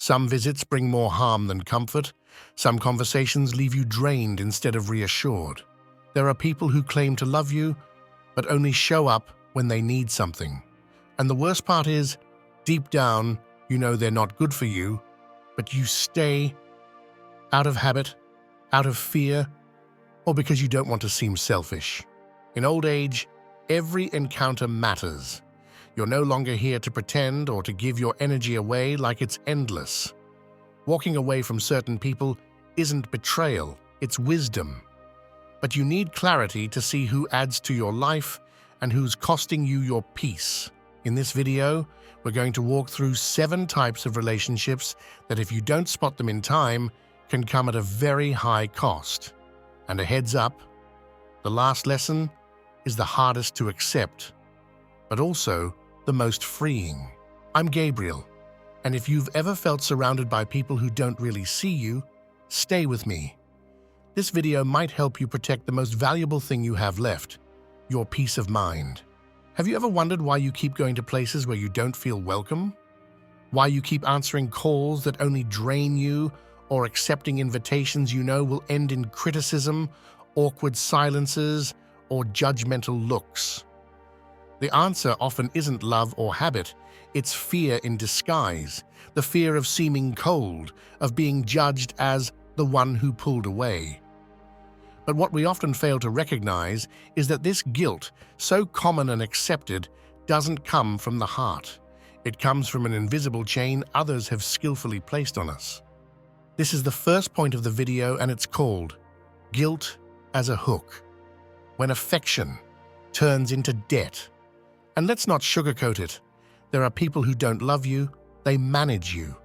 Some visits bring more harm than comfort. Some conversations leave you drained instead of reassured. There are people who claim to love you, but only show up when they need something. And the worst part is, deep down, you know they're not good for you, but you stay out of habit, out of fear, or because you don't want to seem selfish. In old age, every encounter matters. You're no longer here to pretend or to give your energy away like it's endless. Walking away from certain people isn't betrayal, it's wisdom. But you need clarity to see who adds to your life and who's costing you your peace. In this video, we're going to walk through 7 types of relationships that, if you don't spot them in time, can come at a very high cost. And a heads up, the last lesson is the hardest to accept, but also the most freeing. I'm Gabriel, and if you've ever felt surrounded by people who don't really see you, stay with me. This video might help you protect the most valuable thing you have left, your peace of mind. Have you ever wondered why you keep going to places where you don't feel welcome? Why you keep answering calls that only drain you, or accepting invitations you know will end in criticism, awkward silences, or judgmental looks? The answer often isn't love or habit, it's fear in disguise, the fear of seeming cold, of being judged as the one who pulled away. But what we often fail to recognize is that this guilt, so common and accepted, doesn't come from the heart. It comes from an invisible chain others have skillfully placed on us. This is the first point of the video, and it's called Guilt as a Hook. When affection turns into debt. And let's not sugarcoat it. There are people who don't love you, they manage you.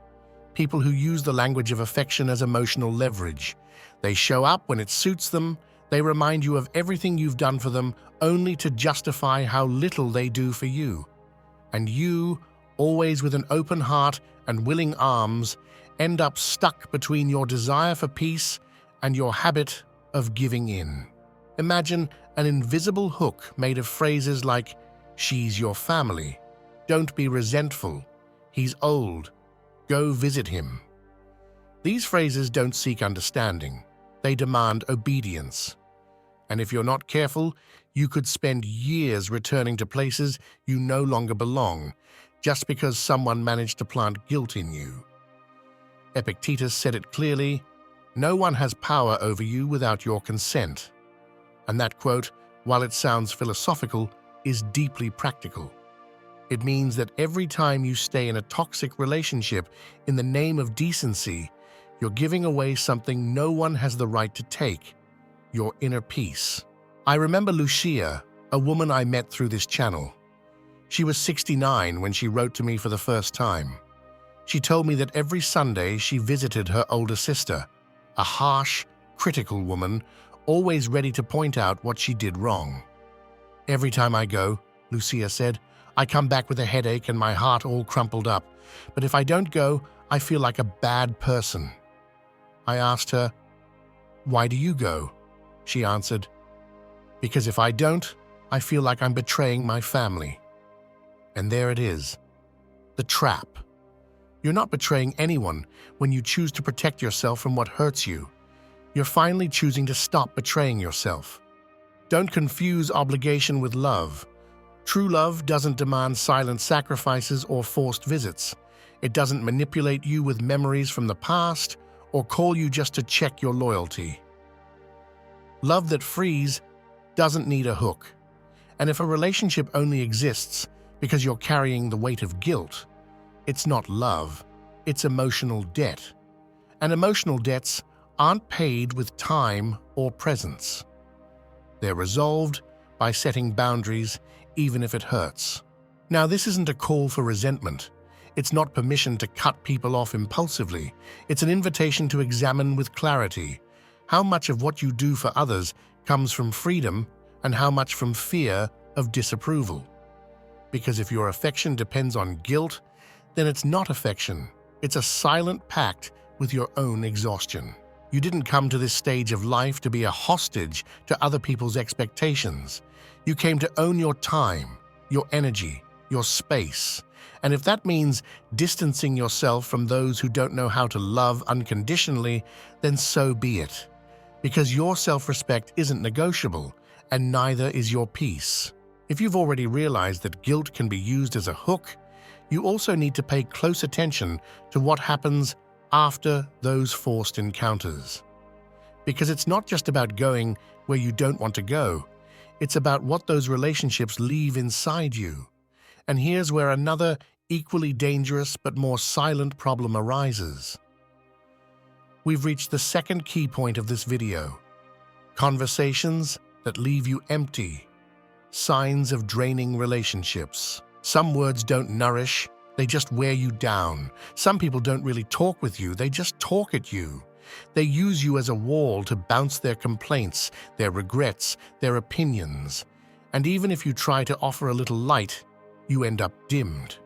People who use the language of affection as emotional leverage. They show up when it suits them, they remind you of everything you've done for them only to justify how little they do for you. And you, always with an open heart and willing arms, end up stuck between your desire for peace and your habit of giving in. Imagine an invisible hook made of phrases like, "She's your family," "Don't be resentful," "He's old," "Go visit him." These phrases don't seek understanding, they demand obedience. And if you're not careful, you could spend years returning to places you no longer belong, just because someone managed to plant guilt in you. Epictetus said it clearly, "No one has power over you without your consent." And that quote, while it sounds philosophical, is deeply practical. It means that every time you stay in a toxic relationship in the name of decency, you're giving away something no one has the right to take, your inner peace. I remember Lucia, a woman I met through this channel. She was 69 when she wrote to me for the first time. She told me that every Sunday she visited her older sister, a harsh, critical woman, always ready to point out what she did wrong. "Every time I go," Lucia said, "I come back with a headache and my heart all crumpled up. But if I don't go, I feel like a bad person." I asked her, "Why do you go?" She answered, "Because if I don't, I feel like I'm betraying my family." And there it is, the trap. You're not betraying anyone when you choose to protect yourself from what hurts you. You're finally choosing to stop betraying yourself. Don't confuse obligation with love. True love doesn't demand silent sacrifices or forced visits. It doesn't manipulate you with memories from the past or call you just to check your loyalty. Love that frees doesn't need a hook. And if a relationship only exists because you're carrying the weight of guilt, it's not love, it's emotional debt. And emotional debts aren't paid with time or presence. They're resolved by setting boundaries, even if it hurts. Now, this isn't a call for resentment. It's not permission to cut people off impulsively. It's an invitation to examine with clarity how much of what you do for others comes from freedom and how much from fear of disapproval. Because if your affection depends on guilt, then it's not affection. It's a silent pact with your own exhaustion. You didn't come to this stage of life to be a hostage to other people's expectations. You came to own your time, your energy, your space. And if that means distancing yourself from those who don't know how to love unconditionally, then so be it. Because your self-respect isn't negotiable, and neither is your peace. If you've already realized that guilt can be used as a hook, you also need to pay close attention to what happens after those forced encounters. Because it's not just about going where you don't want to go, it's about what those relationships leave inside you. And here's where another equally dangerous but more silent problem arises. We've reached the second key point of this video: conversations that leave you empty. Signs of draining relationships. Some words don't nourish, they just wear you down. Some people don't really talk with you, they just talk at you. They use you as a wall to bounce their complaints, their regrets, their opinions. And even if you try to offer a little light, you end up dimmed.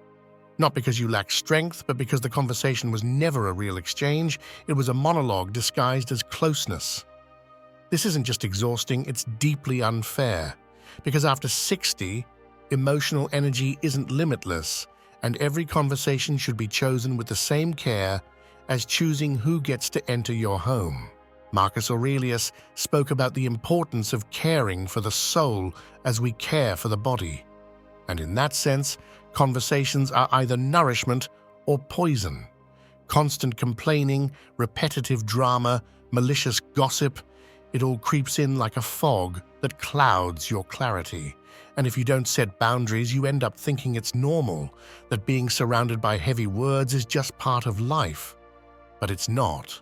Not because you lack strength, but because the conversation was never a real exchange. It was a monologue disguised as closeness. This isn't just exhausting, it's deeply unfair. Because after 60, emotional energy isn't limitless, and every conversation should be chosen with the same care as choosing who gets to enter your home. Marcus Aurelius spoke about the importance of caring for the soul as we care for the body. And in that sense, conversations are either nourishment or poison. Constant complaining, repetitive drama, malicious gossip, it all creeps in like a fog that clouds your clarity. And if you don't set boundaries, you end up thinking it's normal, that being surrounded by heavy words is just part of life. But it's not.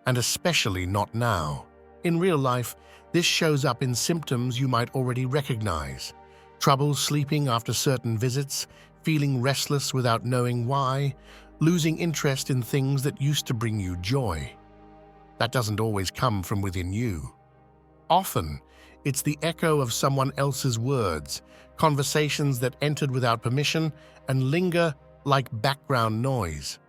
And especially not now. In real life, this shows up in symptoms you might already recognize. Trouble sleeping after certain visits, feeling restless without knowing why, losing interest in things that used to bring you joy. That doesn't always come from within you. Often, it's the echo of someone else's words, conversations that entered without permission and linger like background noise.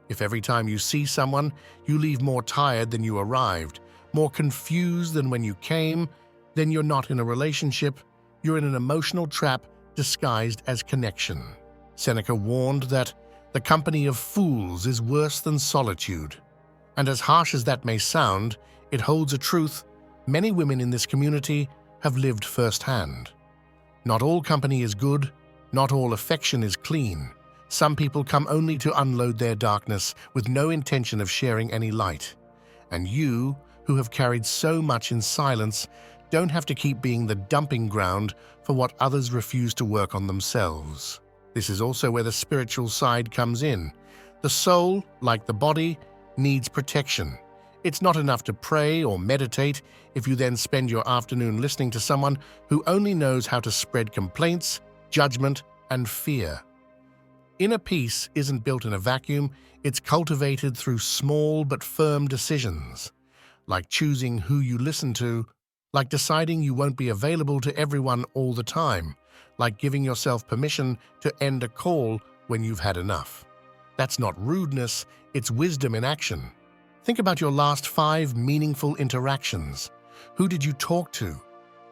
If every time you see someone, you leave more tired than you arrived, more confused than when you came, then you're not in a relationship, you're in an emotional trap disguised as connection. Seneca warned that the company of fools is worse than solitude. And as harsh as that may sound, it holds a truth many women in this community have lived firsthand. Not all company is good, not all affection is clean. Some people come only to unload their darkness with no intention of sharing any light. And you, who have carried so much in silence, don't have to keep being the dumping ground for what others refuse to work on themselves. This is also where the spiritual side comes in. The soul, like the body, needs protection. It's not enough to pray or meditate if you then spend your afternoon listening to someone who only knows how to spread complaints, judgment, and fear. Inner peace isn't built in a vacuum, it's cultivated through small but firm decisions, like choosing who you listen to, like deciding you won't be available to everyone all the time, like giving yourself permission to end a call when you've had enough. That's not rudeness, it's wisdom in action. Think about your last 5 meaningful interactions. Who did you talk to?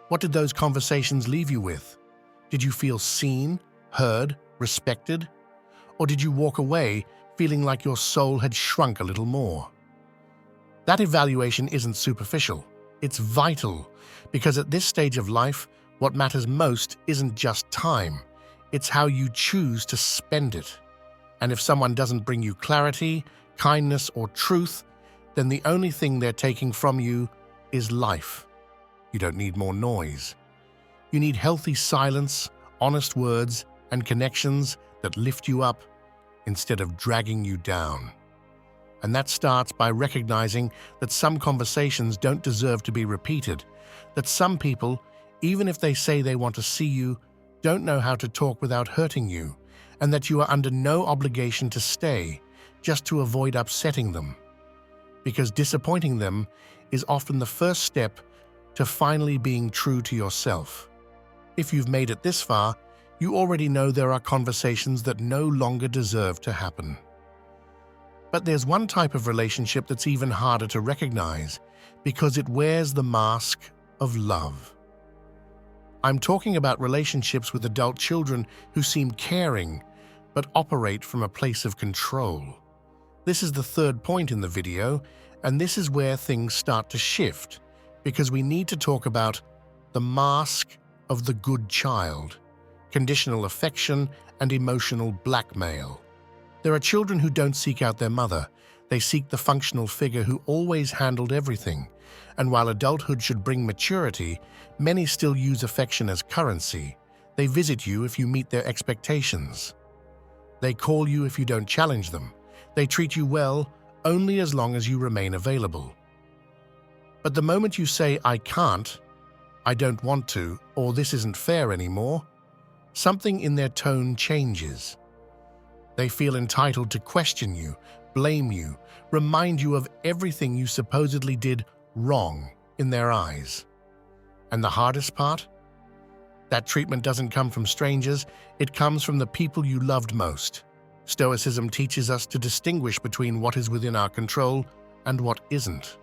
What did those conversations leave you with? Did you feel seen, heard, respected? Or did you walk away feeling like your soul had shrunk a little more? That evaluation isn't superficial. It's vital, because at this stage of life, what matters most isn't just time. It's how you choose to spend it. And if someone doesn't bring you clarity, kindness, or truth, then the only thing they're taking from you is life. You don't need more noise. You need healthy silence, honest words, and connections that lift you up instead of dragging you down. And that starts by recognizing that some conversations don't deserve to be repeated, that some people, even if they say they want to see you, don't know how to talk without hurting you, and that you are under no obligation to stay just to avoid upsetting them. Because disappointing them is often the first step to finally being true to yourself. If you've made it this far, you already know there are conversations that no longer deserve to happen. But there's one type of relationship that's even harder to recognize because it wears the mask of love. I'm talking about relationships with adult children who seem caring, but operate from a place of control. This is the third point in the video, and this is where things start to shift, because we need to talk about the mask of the good child, conditional affection, and emotional blackmail. There are children who don't seek out their mother. They seek the functional figure who always handled everything. And while adulthood should bring maturity, many still use affection as currency. They visit you if you meet their expectations. They call you if you don't challenge them. They treat you well only as long as you remain available. But the moment you say, "I can't," "I don't want to," or "this isn't fair anymore," something in their tone changes. They feel entitled to question you, blame you, remind you of everything you supposedly did wrong in their eyes. And the hardest part? That treatment doesn't come from strangers, it comes from the people you loved most. Stoicism teaches us to distinguish between what is within our control and what isn't.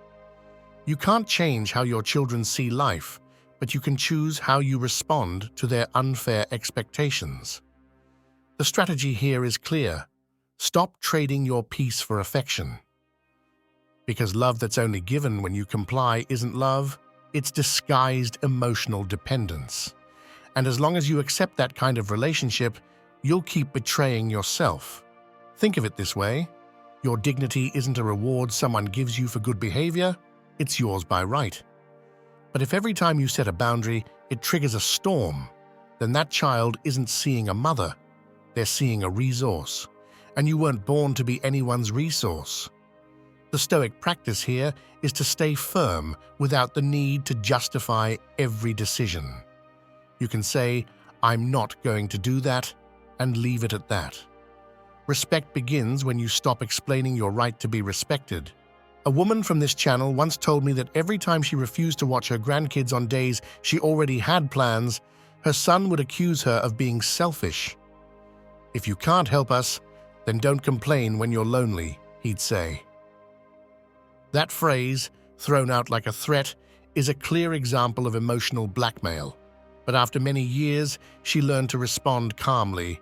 You can't change how your children see life, but you can choose how you respond to their unfair expectations. The strategy here is clear. Stop trading your peace for affection. Because love that's only given when you comply isn't love, it's disguised emotional dependence. And as long as you accept that kind of relationship, you'll keep betraying yourself. Think of it this way. Your dignity isn't a reward someone gives you for good behavior, it's yours by right. But if every time you set a boundary, it triggers a storm, then that child isn't seeing a mother, they're seeing a resource. And you weren't born to be anyone's resource. The Stoic practice here is to stay firm without the need to justify every decision. You can say, "I'm not going to do that," and leave it at that. Respect begins when you stop explaining your right to be respected. A woman from this channel once told me that every time she refused to watch her grandkids on days she already had plans, her son would accuse her of being selfish. "If you can't help us, then don't complain when you're lonely," he'd say. That phrase, thrown out like a threat, is a clear example of emotional blackmail. But after many years, she learned to respond calmly.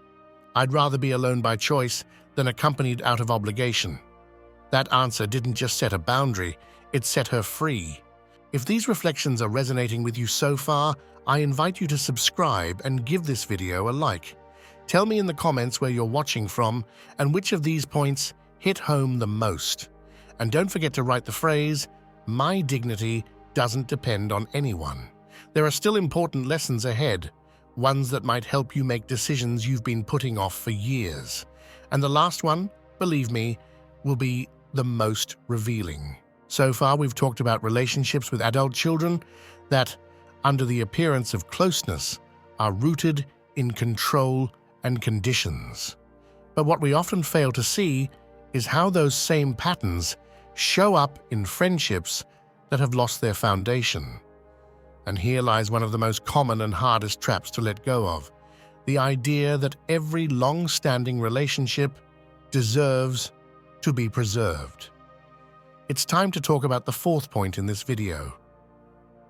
"I'd rather be alone by choice than accompanied out of obligation." That answer didn't just set a boundary, it set her free. If these reflections are resonating with you so far, I invite you to subscribe and give this video a like. Tell me in the comments where you're watching from and which of these points hit home the most. And don't forget to write the phrase, "My dignity doesn't depend on anyone." There are still important lessons ahead, ones that might help you make decisions you've been putting off for years. And the last one, believe me, will be the most revealing. So far, we've talked about relationships with adult children that, under the appearance of closeness, are rooted in control and conditions. But what we often fail to see is how those same patterns show up in friendships that have lost their foundation. And here lies one of the most common and hardest traps to let go of: the idea that every long-standing relationship deserves to be preserved. It's time to talk about the fourth point in this video: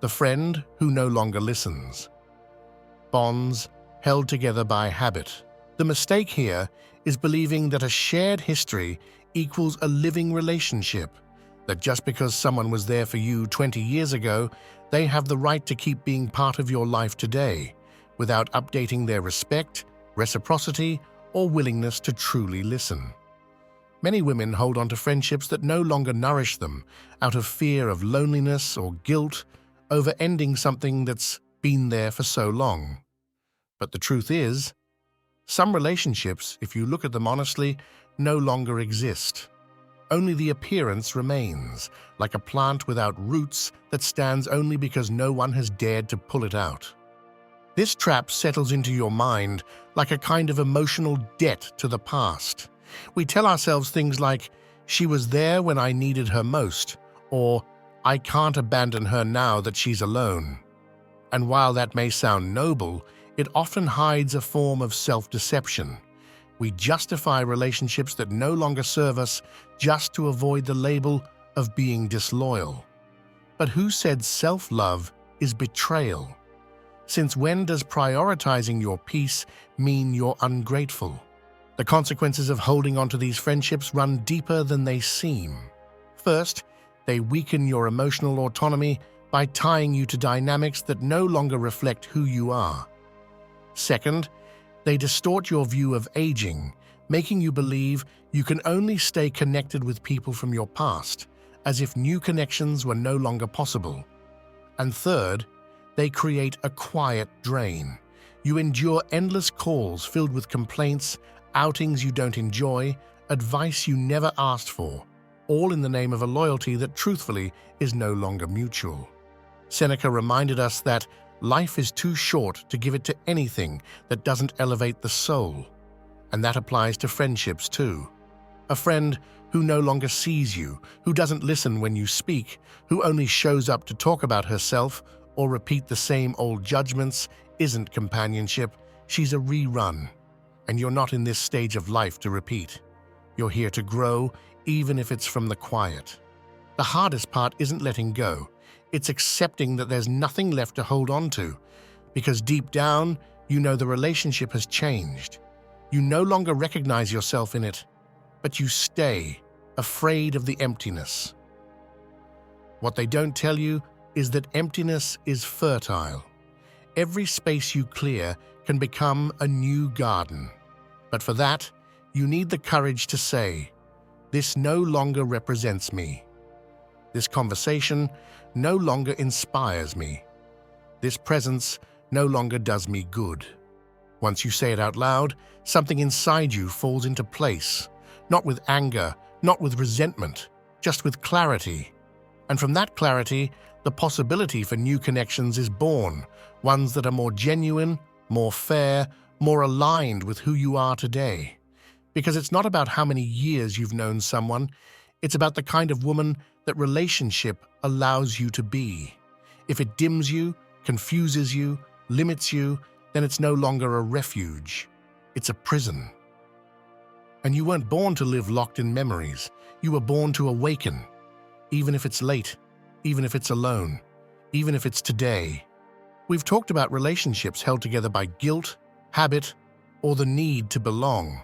the friend who no longer listens. Bonds held together by habit. The mistake here is believing that a shared history equals a living relationship, that just because someone was there for you 20 years ago, they have the right to keep being part of your life today, without updating their respect, reciprocity, or willingness to truly listen. Many women hold on to friendships that no longer nourish them, out of fear of loneliness or guilt over ending something that's been there for so long. But the truth is, some relationships, if you look at them honestly, no longer exist. Only the appearance remains, like a plant without roots that stands only because no one has dared to pull it out. This trap settles into your mind like a kind of emotional debt to the past. We tell ourselves things like, "She was there when I needed her most," or "I can't abandon her now that she's alone." And while that may sound noble, it often hides a form of self-deception. We justify relationships that no longer serve us just to avoid the label of being disloyal. But who said self-love is betrayal? Since when does prioritizing your peace mean you're ungrateful? The consequences of holding on to these friendships run deeper than they seem. First, they weaken your emotional autonomy by tying you to dynamics that no longer reflect who you are. Second, they distort your view of aging, making you believe you can only stay connected with people from your past, as if new connections were no longer possible. And third, they create a quiet drain. You endure endless calls filled with complaints, outings you don't enjoy, advice you never asked for, all in the name of a loyalty that truthfully is no longer mutual. Seneca reminded us that life is too short to give it to anything that doesn't elevate the soul. And that applies to friendships too. A friend who no longer sees you, who doesn't listen when you speak, who only shows up to talk about herself or repeat the same old judgments, isn't companionship, she's a rerun. And you're not in this stage of life to repeat. You're here to grow, even if it's from the quiet. The hardest part isn't letting go. It's accepting that there's nothing left to hold on to, because deep down, you know the relationship has changed. You no longer recognize yourself in it, but you stay, afraid of the emptiness. What they don't tell you is that emptiness is fertile. Every space you clear can become a new garden. But for that, you need the courage to say, "This no longer represents me. This conversation no longer inspires me. This presence no longer does me good." Once you say it out loud, something inside you falls into place, not with anger, not with resentment, just with clarity. And from that clarity, the possibility for new connections is born, ones that are more genuine, more fair, more aligned with who you are today. Because it's not about how many years you've known someone, it's about the kind of woman that relationship allows you to be. If it dims you, confuses you, limits you, then it's no longer a refuge. It's a prison. And you weren't born to live locked in memories. You were born to awaken, even if it's late, even if it's alone, even if it's today. We've talked about relationships held together by guilt, habit, or the need to belong.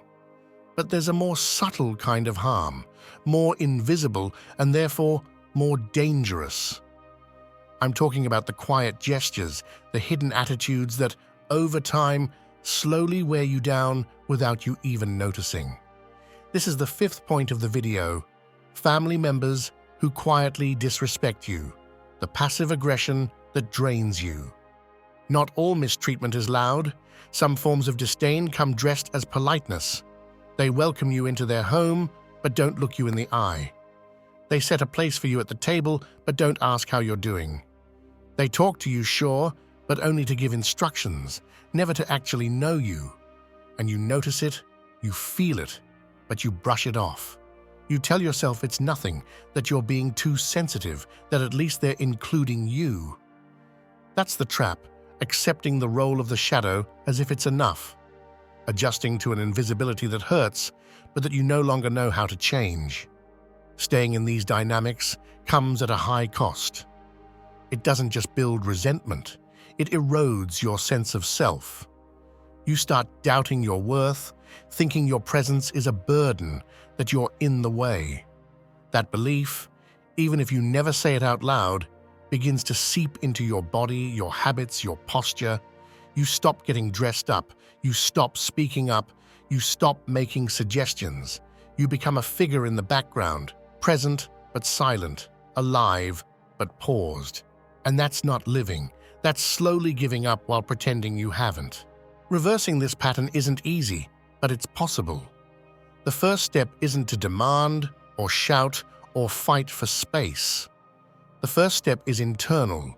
But there's a more subtle kind of harm, more invisible and therefore more dangerous. I'm talking about the quiet gestures, the hidden attitudes that, over time, slowly wear you down without you even noticing. This is the fifth point of the video: family members who quietly disrespect you, the passive aggression that drains you. Not all mistreatment is loud. Some forms of disdain come dressed as politeness. They welcome you into their home, but don't look you in the eye. They set a place for you at the table, but don't ask how you're doing. They talk to you, sure, but only to give instructions, never to actually know you. And you notice it, you feel it, but you brush it off. You tell yourself it's nothing, that you're being too sensitive, that at least they're including you. That's the trap, accepting the role of the shadow as if it's enough. Adjusting to an invisibility that hurts, but that you no longer know how to change. Staying in these dynamics comes at a high cost. It doesn't just build resentment, it erodes your sense of self. You start doubting your worth, thinking your presence is a burden, that you're in the way. That belief, even if you never say it out loud, begins to seep into your body, your habits, your posture. You stop getting dressed up, you stop speaking up, you stop making suggestions. You become a figure in the background, present but silent, alive but paused. And that's not living, that's slowly giving up while pretending you haven't. Reversing this pattern isn't easy, but it's possible. The first step isn't to demand or shout or fight for space. The first step is internal,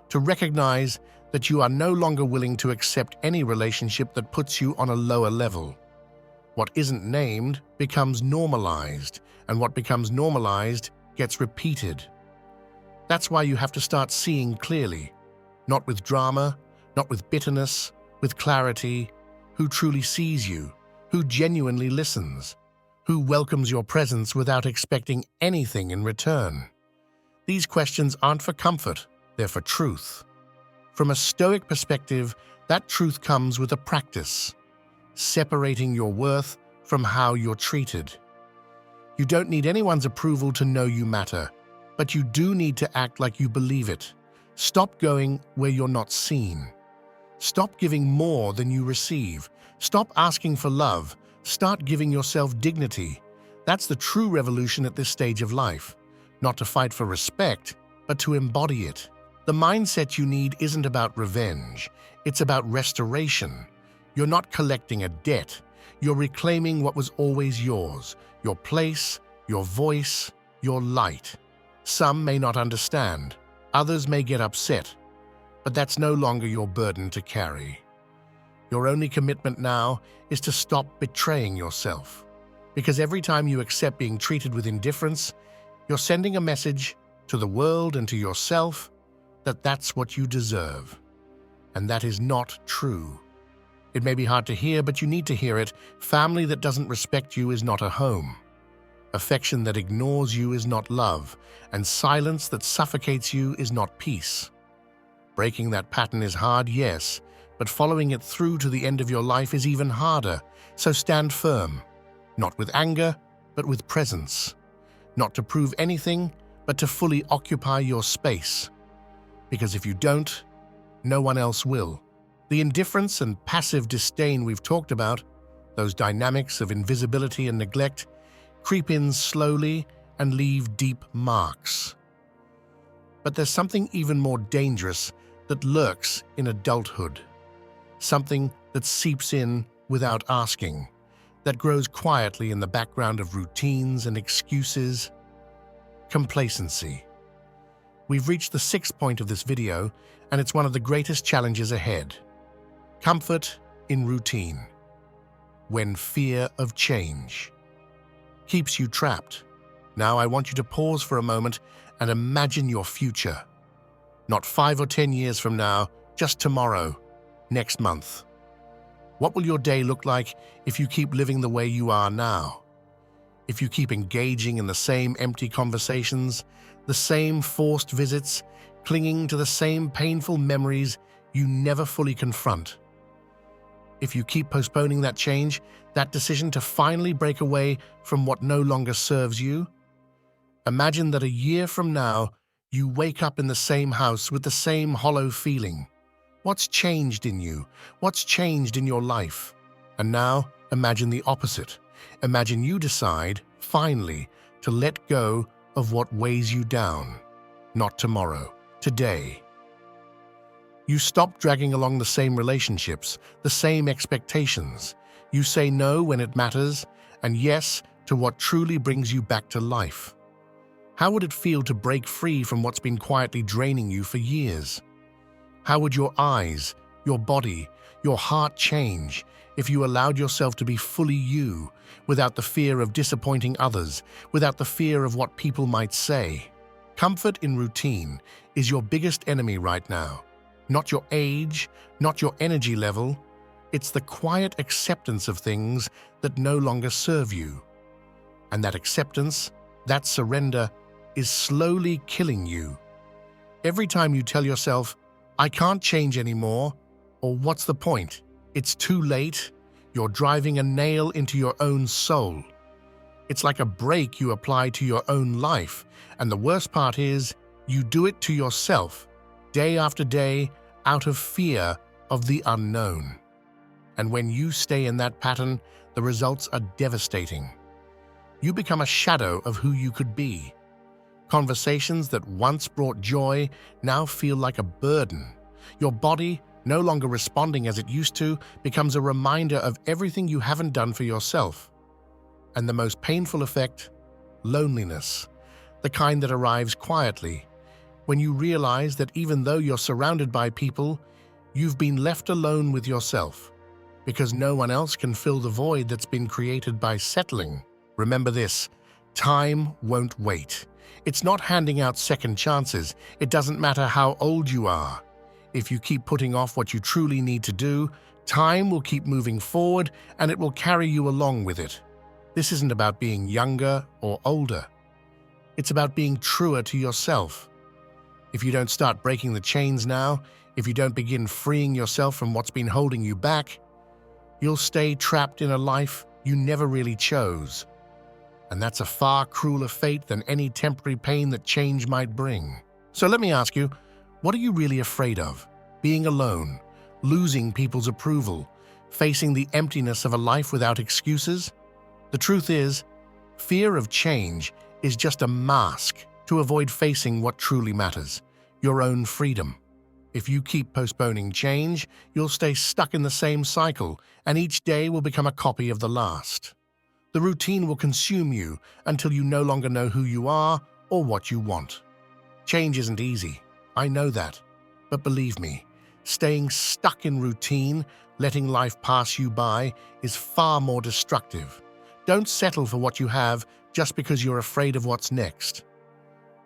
to recognize that you are no longer willing to accept any relationship that puts you on a lower level. What isn't named becomes normalized, and what becomes normalized gets repeated. That's why you have to start seeing clearly, not with drama, not with bitterness, with clarity, who truly sees you, who genuinely listens, who welcomes your presence without expecting anything in return. These questions aren't for comfort, they're for truth. From a Stoic perspective, that truth comes with a practice, separating your worth from how you're treated. You don't need anyone's approval to know you matter, but you do need to act like you believe it. Stop going where you're not seen. Stop giving more than you receive. Stop asking for love. Start giving yourself dignity. That's the true revolution at this stage of life. Not to fight for respect, but to embody it. The mindset you need isn't about revenge. It's about restoration. You're not collecting a debt. You're reclaiming what was always yours. Your place, your voice, your light. Some may not understand. Others may get upset. But that's no longer your burden to carry. Your only commitment now is to stop betraying yourself. Because every time you accept being treated with indifference, you're sending a message to the world and to yourself that that's what you deserve. And that is not true. It may be hard to hear, but you need to hear it. Family that doesn't respect you is not a home. Affection that ignores you is not love, and silence that suffocates you is not peace. Breaking that pattern is hard, yes, but following it through to the end of your life is even harder. So stand firm, not with anger, but with presence. Not to prove anything, but to fully occupy your space. Because if you don't, no one else will. The indifference and passive disdain we've talked about, those dynamics of invisibility and neglect, creep in slowly and leave deep marks. But there's something even more dangerous that lurks in adulthood. Something that seeps in without asking, that grows quietly in the background of routines and excuses. Complacency. We've reached the 6th point of this video, and it's one of the greatest challenges ahead. Comfort in routine. When fear of change keeps you trapped. Now I want you to pause for a moment and imagine your future. Not 5 or 10 years from now, just tomorrow, next month. What will your day look like if you keep living the way you are now? If you keep engaging in the same empty conversations, the same forced visits, clinging to the same painful memories you never fully confront. If you keep postponing that change, that decision to finally break away from what no longer serves you, imagine that a year from now, you wake up in the same house with the same hollow feeling. What's changed in you? What's changed in your life? And now, imagine the opposite. Imagine you decide, finally, to let go of what weighs you down. Not tomorrow, today. You stop dragging along the same relationships, the same expectations. You say no when it matters, and yes to what truly brings you back to life. How would it feel to break free from what's been quietly draining you for years? How would your eyes, your body, your heart change if you allowed yourself to be fully you, without the fear of disappointing others, without the fear of what people might say? Comfort in routine is your biggest enemy right now. Not your age, not your energy level. It's the quiet acceptance of things that no longer serve you. And that acceptance, that surrender, is slowly killing you. Every time you tell yourself, I can't change anymore, or what's the point? It's too late. You're driving a nail into your own soul. It's like a brake you apply to your own life, and the worst part is, you do it to yourself, day after day, out of fear of the unknown. And when you stay in that pattern, the results are devastating. You become a shadow of who you could be. Conversations that once brought joy now feel like a burden. Your body, no longer responding as it used to, becomes a reminder of everything you haven't done for yourself. And the most painful effect? Loneliness. The kind that arrives quietly, when you realize that even though you're surrounded by people, you've been left alone with yourself, because no one else can fill the void that's been created by settling. Remember this, time won't wait. It's not handing out second chances. It doesn't matter how old you are. If you keep putting off what you truly need to do, time will keep moving forward and it will carry you along with it. This isn't about being younger or older. It's about being truer to yourself. If you don't start breaking the chains now, If you don't begin freeing yourself from what's been holding you back, you'll stay trapped in a life you never really chose. And that's a far crueler fate than any temporary pain that change might bring. So let me ask you, what are you really afraid of? Being alone, losing people's approval, facing the emptiness of a life without excuses? The truth is, fear of change is just a mask to avoid facing what truly matters, your own freedom. If you keep postponing change, you'll stay stuck in the same cycle, and each day will become a copy of the last. The routine will consume you until you no longer know who you are or what you want. Change isn't easy, I know that. But believe me, staying stuck in routine, letting life pass you by, is far more destructive. Don't settle for what you have just because you're afraid of what's next.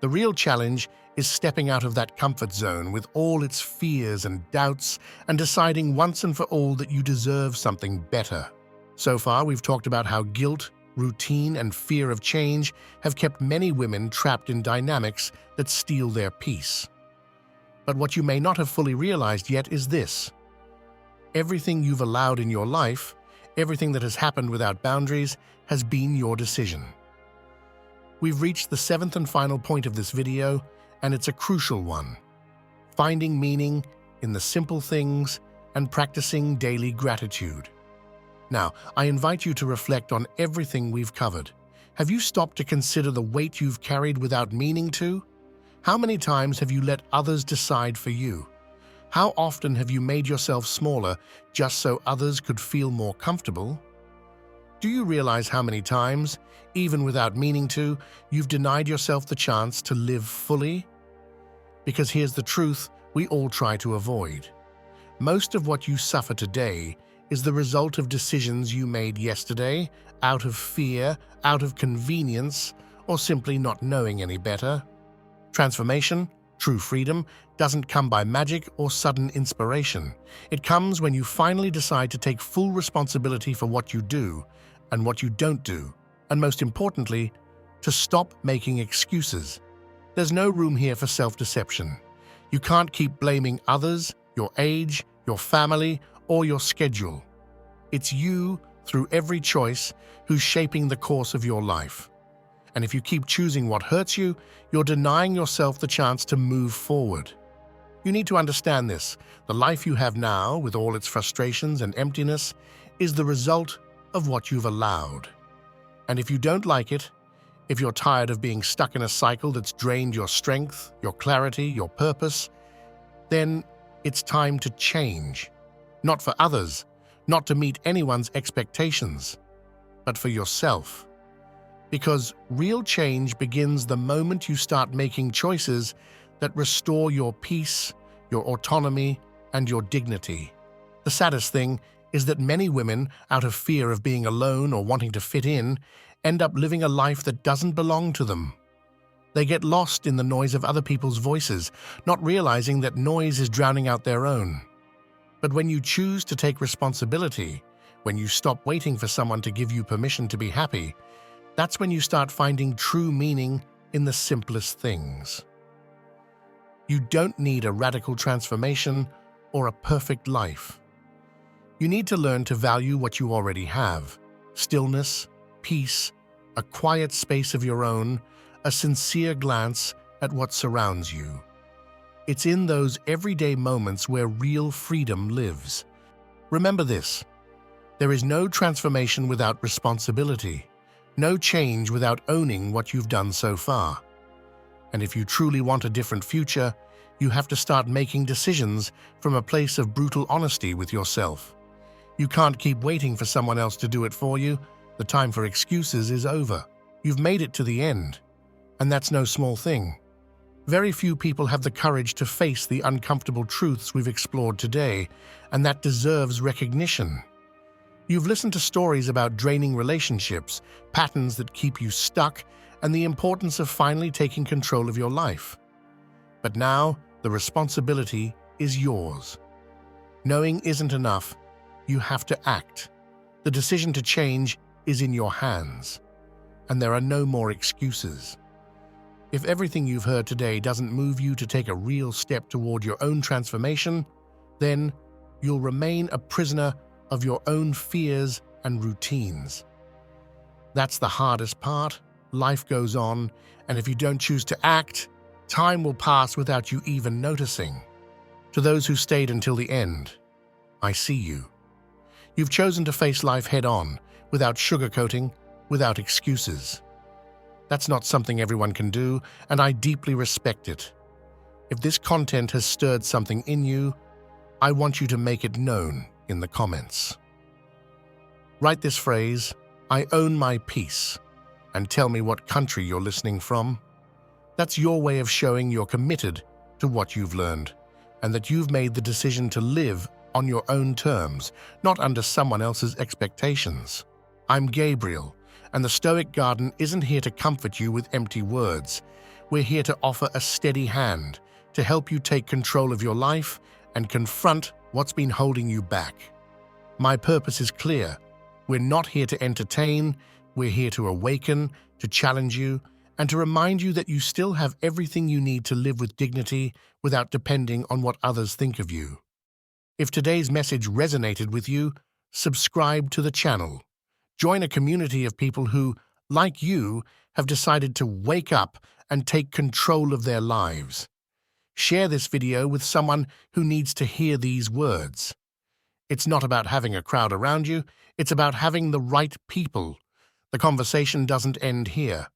The real challenge is stepping out of that comfort zone with all its fears and doubts and deciding once and for all that you deserve something better. So far, we've talked about how guilt, routine, and fear of change have kept many women trapped in dynamics that steal their peace. But what you may not have fully realized yet is this: everything you've allowed in your life, everything that has happened without boundaries, has been your decision. We've reached the seventh and final point of this video, and it's a crucial one: finding meaning in the simple things and practicing daily gratitude. Now, I invite you to reflect on everything we've covered. Have you stopped to consider the weight you've carried without meaning to? How many times have you let others decide for you? How often have you made yourself smaller just so others could feel more comfortable? Do you realize how many times, even without meaning to, you've denied yourself the chance to live fully? Because here's the truth we all try to avoid. Most of what you suffer today is the result of decisions you made yesterday, out of fear, out of convenience, or simply not knowing any better. Transformation, true freedom, doesn't come by magic or sudden inspiration. It comes when you finally decide to take full responsibility for what you do and what you don't do, and most importantly, to stop making excuses. There's no room here for self-deception. You can't keep blaming others, your age, your family, or your schedule. It's you, through every choice, who's shaping the course of your life. And if you keep choosing what hurts you, you're denying yourself the chance to move forward. You need to understand this. The life you have now, with all its frustrations and emptiness, is the result of what you've allowed. And if you don't like it, if you're tired of being stuck in a cycle that's drained your strength, your clarity, your purpose, then it's time to change. Not for others, not to meet anyone's expectations, but for yourself. Because real change begins the moment you start making choices that restore your peace, your autonomy, and your dignity. The saddest thing is that many women, out of fear of being alone or wanting to fit in, end up living a life that doesn't belong to them. They get lost in the noise of other people's voices, not realizing that noise is drowning out their own. But when you choose to take responsibility, when you stop waiting for someone to give you permission to be happy, that's when you start finding true meaning in the simplest things. You don't need a radical transformation or a perfect life. You need to learn to value what you already have: stillness, peace, a quiet space of your own, a sincere glance at what surrounds you. It's in those everyday moments where real freedom lives. Remember this: there is no transformation without responsibility, no change without owning what you've done so far. And if you truly want a different future, you have to start making decisions from a place of brutal honesty with yourself. You can't keep waiting for someone else to do it for you. The time for excuses is over. You've made it to the end, and that's no small thing. Very few people have the courage to face the uncomfortable truths we've explored today, and that deserves recognition. You've listened to stories about draining relationships, patterns that keep you stuck, and the importance of finally taking control of your life. But now, the responsibility is yours. Knowing isn't enough. You have to act. The decision to change is in your hands, and there are no more excuses. If everything you've heard today doesn't move you to take a real step toward your own transformation, then you'll remain a prisoner of your own fears and routines. That's the hardest part. Life goes on, and if you don't choose to act, time will pass without you even noticing. To those who stayed until the end, I see you. You've chosen to face life head-on, without sugarcoating, without excuses. That's not something everyone can do, and I deeply respect it. If this content has stirred something in you, I want you to make it known in the comments. Write this phrase, "I own my peace," and tell me what country you're listening from. That's your way of showing you're committed to what you've learned, and that you've made the decision to live on your own terms, not under someone else's expectations. I'm Gabriel, and the Stoic Garden isn't here to comfort you with empty words. We're here to offer a steady hand, to help you take control of your life and confront what's been holding you back. My purpose is clear. We're not here to entertain, we're here to awaken, to challenge you, and to remind you that you still have everything you need to live with dignity without depending on what others think of you. If today's message resonated with you, subscribe to the channel. Join a community of people who, like you, have decided to wake up and take control of their lives. Share this video with someone who needs to hear these words. It's not about having a crowd around you, it's about having the right people. The conversation doesn't end here.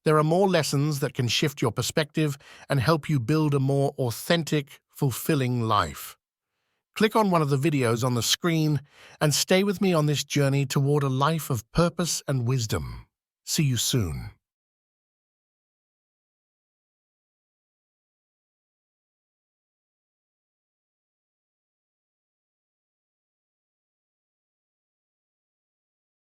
There are more lessons that can shift your perspective and help you build a more authentic, fulfilling life. Click on one of the videos on the screen and stay with me on this journey toward a life of purpose and wisdom. See you soon.